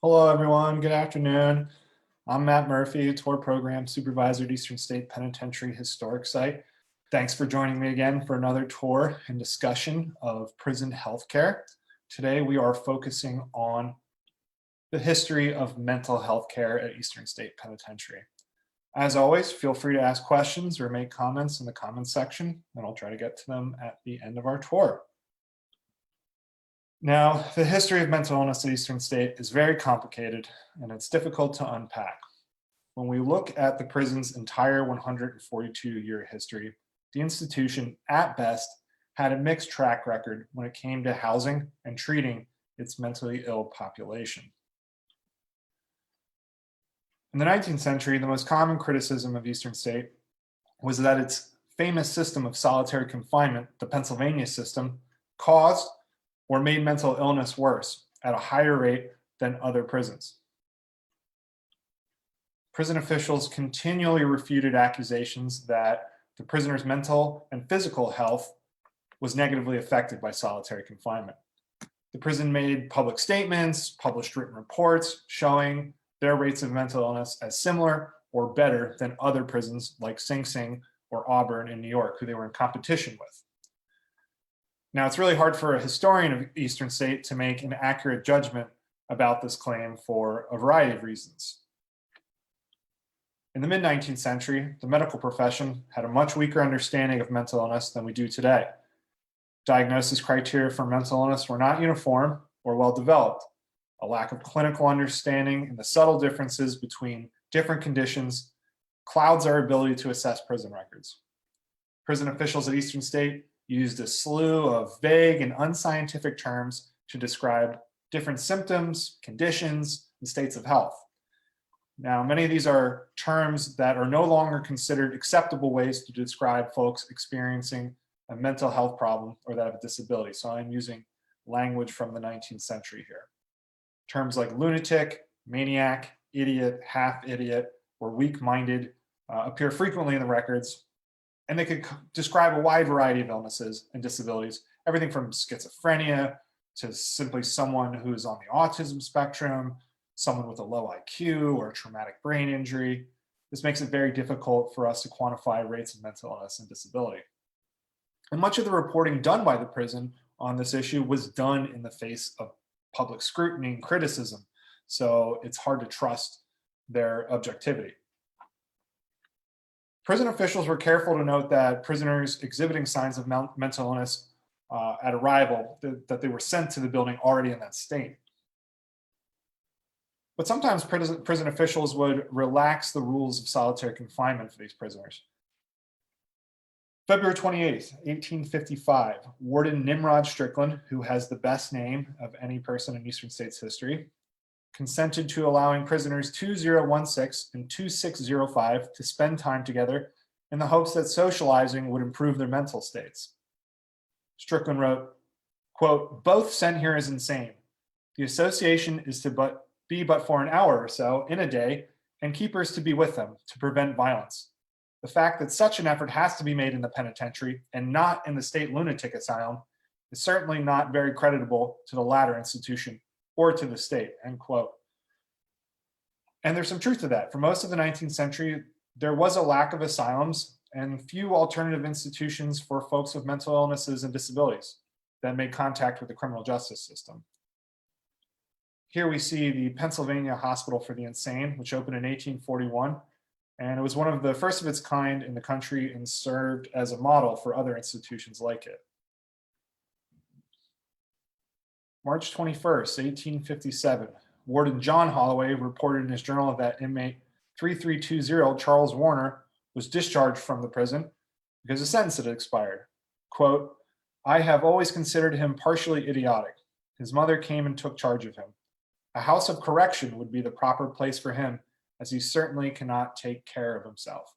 Hello, everyone. Good afternoon. I'm Matt Murphy, Tour Program Supervisor at Eastern State Penitentiary Historic Site. Thanks for joining me again for another tour and discussion of prison healthcare. Today, we are focusing on the history of mental health care at Eastern State Penitentiary. As always, feel free to ask questions or make comments in the comments section, and I'll try to get to them at the end of our tour. Now, the history of mental illness at Eastern State is very complicated and it's difficult to unpack. When we look at the prison's entire 142-year history, the institution, at best, had a mixed track record when it came to housing and treating its mentally ill population. In the 19th century, the most common criticism of Eastern State was that its famous system of solitary confinement, the Pennsylvania system, caused or made mental illness worse at a higher rate than other prisons. Prison officials continually refuted accusations that the prisoner's mental and physical health was negatively affected by solitary confinement. The prison made public statements, published written reports showing their rates of mental illness as similar or better than other prisons like Sing Sing or Auburn in New York, who they were in competition with. Now, it's really hard for a historian of Eastern State to make an accurate judgment about this claim for a variety of reasons. In the mid-19th century, the medical profession had a much weaker understanding of mental illness than we do today. Diagnosis criteria for mental illness were not uniform or well developed. A lack of clinical understanding and the subtle differences between different conditions clouds our ability to assess prison records. Prison officials at Eastern State used a slew of vague and unscientific terms to describe different symptoms, conditions, and states of health. Now, many of these are terms that are no longer considered acceptable ways to describe folks experiencing a mental health problem or that have a disability. So I'm using language from the 19th century here. Terms like lunatic, maniac, idiot, half-idiot, or weak-minded appear frequently in the records, and they could describe a wide variety of illnesses and disabilities, everything from schizophrenia to simply someone who's on the autism spectrum, someone with a low IQ or traumatic brain injury. This makes it very difficult for us to quantify rates of mental illness and disability. And much of the reporting done by the prison on this issue was done in the face of public scrutiny and criticism, so it's hard to trust their objectivity. Prison officials were careful to note that prisoners exhibiting signs of mental illness at arrival, that they were sent to the building already in that state. But sometimes prison officials would relax the rules of solitary confinement for these prisoners. February 28th, 1855, Warden Nimrod Strickland, who has the best name of any person in Eastern State's history, consented to allowing prisoners 2016 and 2605 to spend time together in the hopes that socializing would improve their mental states. Strickland wrote, quote, "Both sent here is insane. The association is to be but for an hour or so in a day, and keepers to be with them to prevent violence. The fact that such an effort has to be made in the penitentiary and not in the state lunatic asylum is certainly not very creditable to the latter institution or to the state," end quote. And there's some truth to that. For most of the 19th century, there was a lack of asylums and few alternative institutions for folks with mental illnesses and disabilities that made contact with the criminal justice system. Here we see the Pennsylvania Hospital for the Insane, which opened in 1841, and it was one of the first of its kind in the country and served as a model for other institutions like it. March 21st, 1857, Warden John Holloway reported in his journal that inmate 3320, Charles Warner, was discharged from the prison because a sentence had expired. Quote, "I have always considered him partially idiotic. His mother came and took charge of him. A house of correction would be the proper place for him, as he certainly cannot take care of himself."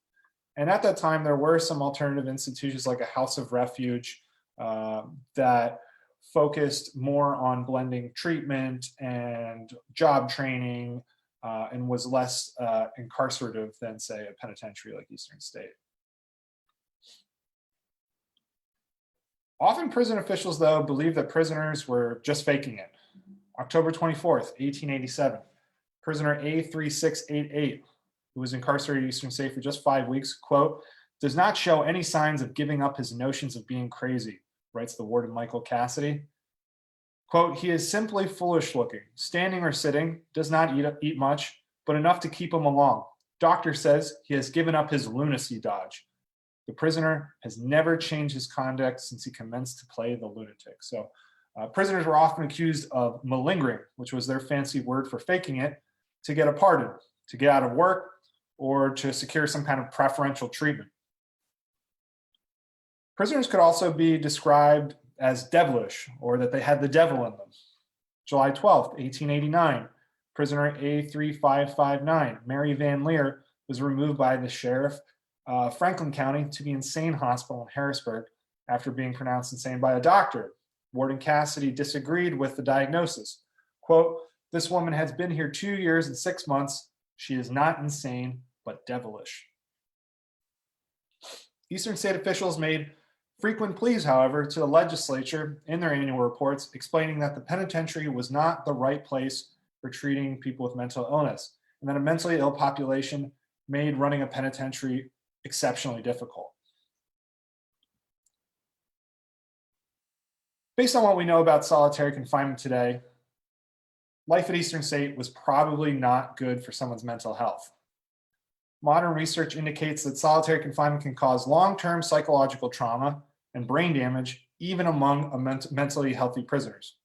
And at that time, there were some alternative institutions like a house of refuge that focused more on blending treatment and job training and was less incarcerative than, say, a penitentiary like Eastern State. Often prison officials, though, believed that prisoners were just faking it. October 24th, 1887, Prisoner A3688, who was incarcerated at Eastern State for just 5 weeks, quote, does not show any signs of giving up his notions of being crazy, writes the warden Michael Cassidy. Quote, he is simply foolish looking, standing or sitting, does not eat much, but enough to keep him along. Doctor says he has given up his lunacy dodge. The prisoner has never changed his conduct since he commenced to play the lunatic. So prisoners were often accused of malingering, which was their fancy word for faking it, to get a pardon, to get out of work, or to secure some kind of preferential treatment. Prisoners could also be described as devilish, or that they had the devil in them. July 12th, 1889, prisoner A3559, Mary Van Leer, was removed by the sheriff, Franklin County, to the insane hospital in Harrisburg after being pronounced insane by a doctor. Warden Cassidy disagreed with the diagnosis. Quote, this woman has been here 2 years and 6 months. She is not insane, but devilish. Eastern State officials made frequent pleas, however, to the legislature in their annual reports, explaining that the penitentiary was not the right place for treating people with mental illness, and that a mentally ill population made running a penitentiary exceptionally difficult. Based on what we know about solitary confinement today, life at Eastern State was probably not good for someone's mental health. Modern research indicates that solitary confinement can cause long-term psychological trauma and brain damage, even among mentally healthy prisoners.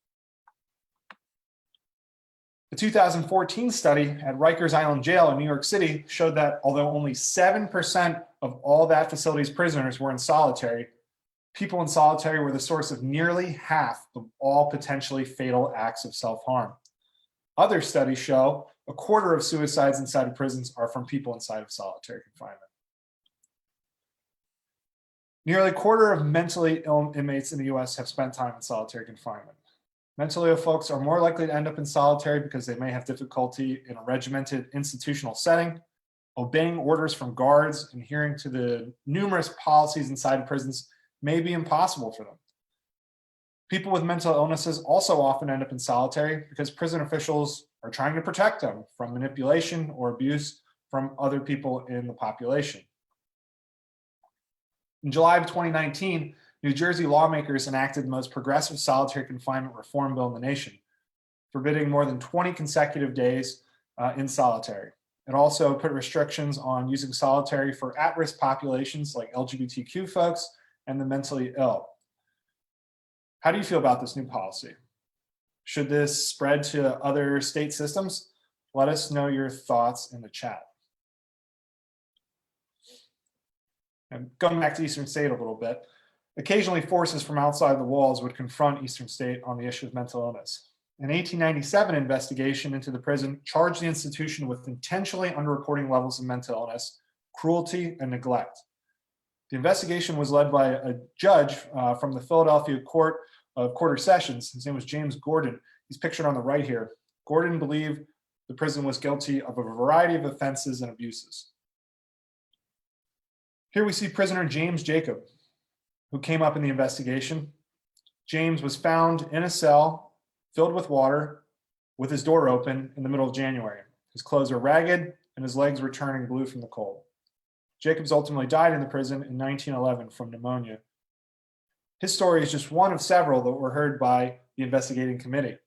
The 2014 study at Rikers Island Jail in New York City showed that although only 7% of all that facility's prisoners were in solitary, people in solitary were the source of nearly half of all potentially fatal acts of self-harm. Other studies show a quarter of suicides inside of prisons are from people inside of solitary confinement. Nearly a quarter of mentally ill inmates in the US have spent time in solitary confinement. Mentally ill folks are more likely to end up in solitary because they may have difficulty in a regimented institutional setting, obeying orders from guards, and adhering to the numerous policies inside of prisons may be impossible for them. People with mental illnesses also often end up in solitary because prison officials are trying to protect them from manipulation or abuse from other people in the population. In July of 2019, New Jersey lawmakers enacted the most progressive solitary confinement reform bill in the nation, forbidding more than 20 consecutive days in solitary. It also put restrictions on using solitary for at-risk populations like LGBTQ folks and the mentally ill. How do you feel about this new policy? Should this spread to other state systems? Let us know your thoughts in the chat. And going back to Eastern State a little bit, occasionally forces from outside the walls would confront Eastern State on the issue of mental illness. An 1897 investigation into the prison charged the institution with intentionally underreporting levels of mental illness, cruelty, and neglect. The investigation was led by a judge from the Philadelphia Court of Quarter Sessions. His name was James Gordon. He's pictured on the right here. Gordon believed the prison was guilty of a variety of offenses and abuses. Here we see prisoner James Jacob, who came up in the investigation. James was found in a cell filled with water with his door open in the middle of January. His clothes were ragged and his legs were turning blue from the cold. Jacobs ultimately died in the prison in 1911 from pneumonia. His story is just one of several that were heard by the investigating committee.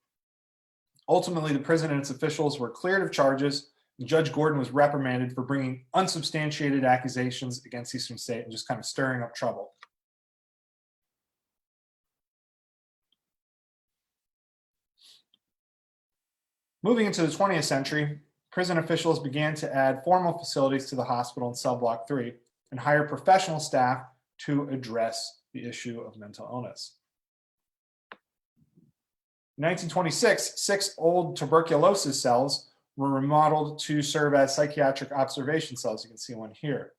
Ultimately, the prison and its officials were cleared of charges, and Judge Gordon was reprimanded for bringing unsubstantiated accusations against Eastern State and just kind of stirring up trouble. Moving into the 20th century, prison officials began to add formal facilities to the hospital in Cell Block 3 and hire professional staff to address the issue of mental illness. In 1926, 6 old tuberculosis cells were remodeled to serve as psychiatric observation cells. You can see one here.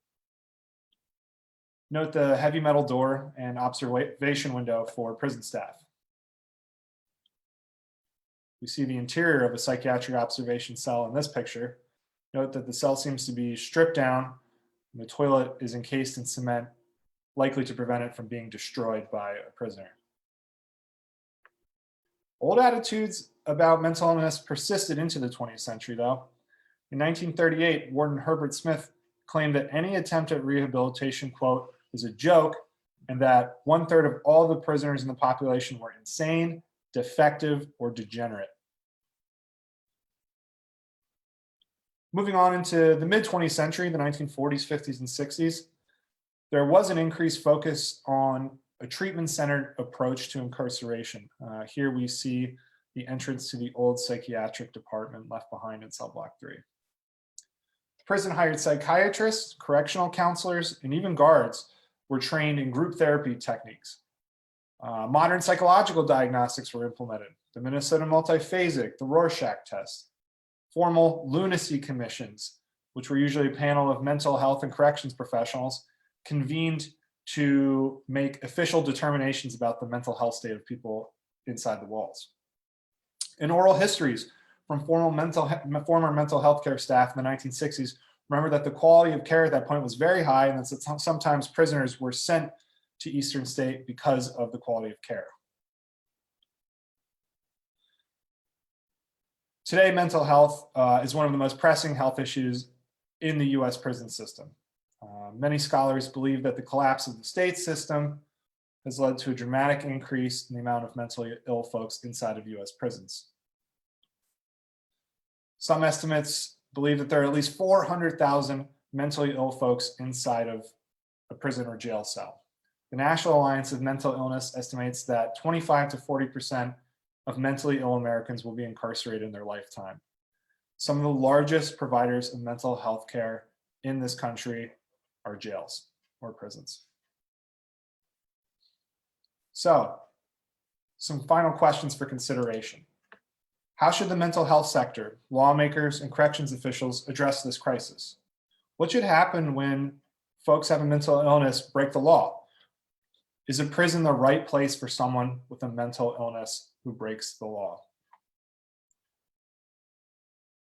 Note the heavy metal door and observation window for prison staff. We see the interior of a psychiatric observation cell in this picture. Note that the cell seems to be stripped down and the toilet is encased in cement, likely to prevent it from being destroyed by a prisoner. Old attitudes about mental illness persisted into the 20th century, though. In 1938, Warden Herbert Smith claimed that any attempt at rehabilitation, quote, is a joke, and that 1/3 of all the prisoners in the population were insane, defective, or degenerate. Moving on into the mid-20th century, the 1940s, 50s, and 60s, there was an increased focus on a treatment-centered approach to incarceration. Here we see the entrance to the old psychiatric department left behind in cell block 3. The prison hired psychiatrists, correctional counselors, and even guards were trained in group therapy techniques. Modern psychological diagnostics were implemented. The Minnesota multiphasic, the Rorschach test, formal lunacy commissions, which were usually a panel of mental health and corrections professionals, convened to make official determinations about the mental health state of people inside the walls. And oral histories from former mental health care staff in the 1960s remember that the quality of care at that point was very high, and that sometimes prisoners were sent to Eastern State because of the quality of care. Today, mental health is one of the most pressing health issues in the US prison system. Many scholars believe that the collapse of the state system has led to a dramatic increase in the amount of mentally ill folks inside of US prisons. Some estimates believe that there are at least 400,000 mentally ill folks inside of a prison or jail cell. The National Alliance of Mental Illness estimates that 25 to 40% of mentally ill Americans will be incarcerated in their lifetime. Some of the largest providers of mental health care in this country are jails or prisons. So, some final questions for consideration. How should the mental health sector, lawmakers, and corrections officials address this crisis? What should happen when folks have a mental illness break the law? Is a prison the right place for someone with a mental illness who breaks the law?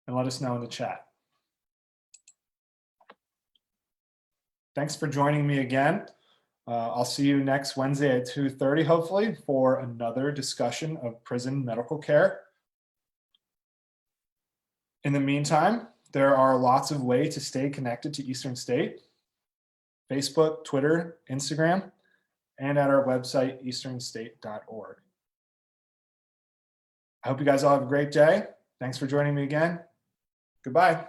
And let us know in the chat. Thanks for joining me again. I'll see you next Wednesday at 2:30, hopefully, for another discussion of prison medical care. In the meantime, there are lots of ways to stay connected to Eastern State: Facebook, Twitter, Instagram, and at our website, easternstate.org. I hope you guys all have a great day. Thanks for joining me again. Goodbye.